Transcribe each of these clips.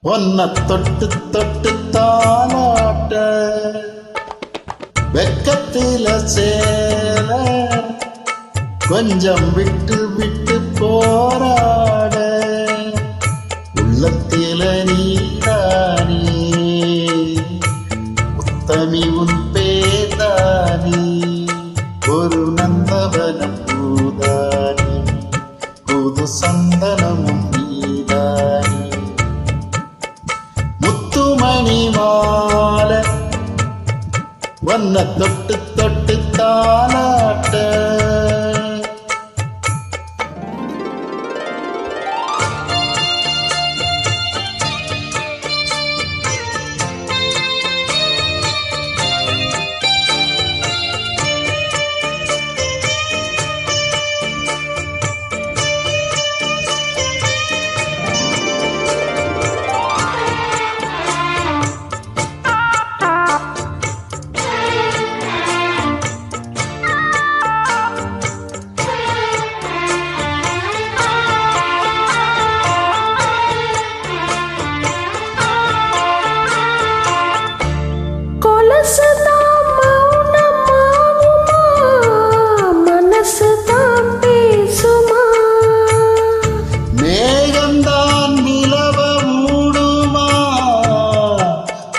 ஒன்ன தொட்டு தொட்டு தானாட்ட வெக்கத்தில சேர கொஞ்சம் விட்டு விட்டு போராட உள்ளத்தில நீதானே உத்தமி உன் பேதானே ஒரு நந்தவனம் பூதானே புது சந்தனமும் நீதானே முத்துமணி மாலை ஒன்ன தொட்டு தொட்டு தானாட்ட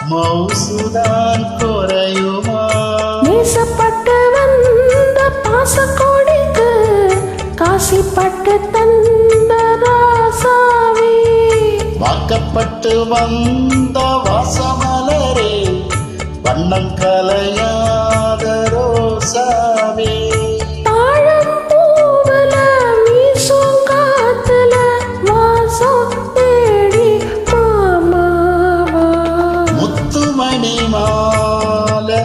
மௌசுதான் குறையுமா நேசப்பட்டு வந்த பாசக்கோடிக்கு காசிப்பட்டு தந்த ராசாவே வாக்கப்பட்டு வந்த வாசமலரே வண்ணம் கலையாத ரோசாவே மாலை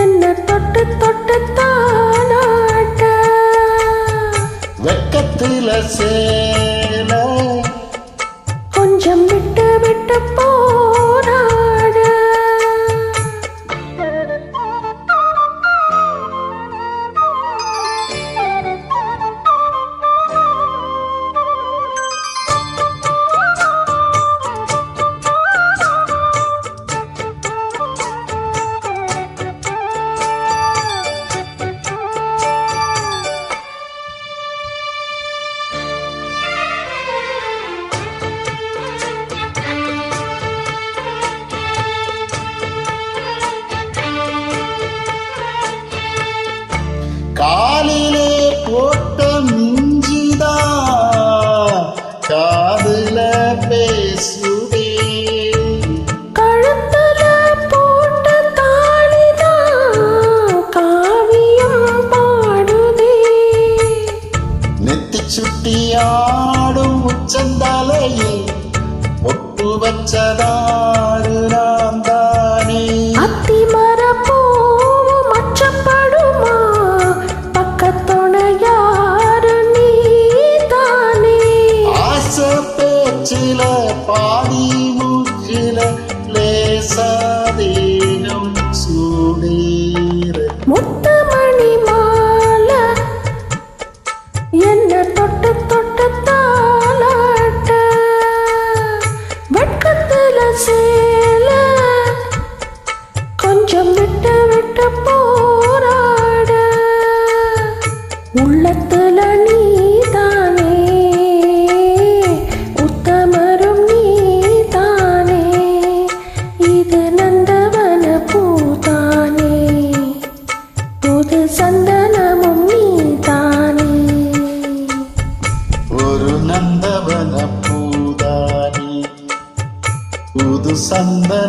என்ன தொட்டு தொட்டு தானாட்ட வெக்கத்தில சேல கொஞ்சம் விட்டு விட்டு போராட காலிலே போட்ட மிஞ்சிதா காதுல பேசுதே கழுத்துல போட்ட தாளிதா காவியம் பாடுதே நெத்தி சுட்டியாடும் உச்சந்தலையில் ஒட்டு வச்சதாறு நான் தானே அத்தி மரப்பூ மச்சப்படுமா பக்கத்தோட யாரு நீ தானே ஆசை பேச்சில பாதி மூச்சில லேசாதேகம் சூடேற முத்துமணி மாலை என்ன தொட்டு தொட்டு தாளாட்ட வெட்கத்துல சேல கொஞ்சம் விட்டு விட்டு போராட உள்ளத்துல நீதானே உத்தமரும் நீதானே இது நந்தவன பூதானே புது சந்தனமும் நீதானே ஒரு நந்தவன பூதானே புது சந்தன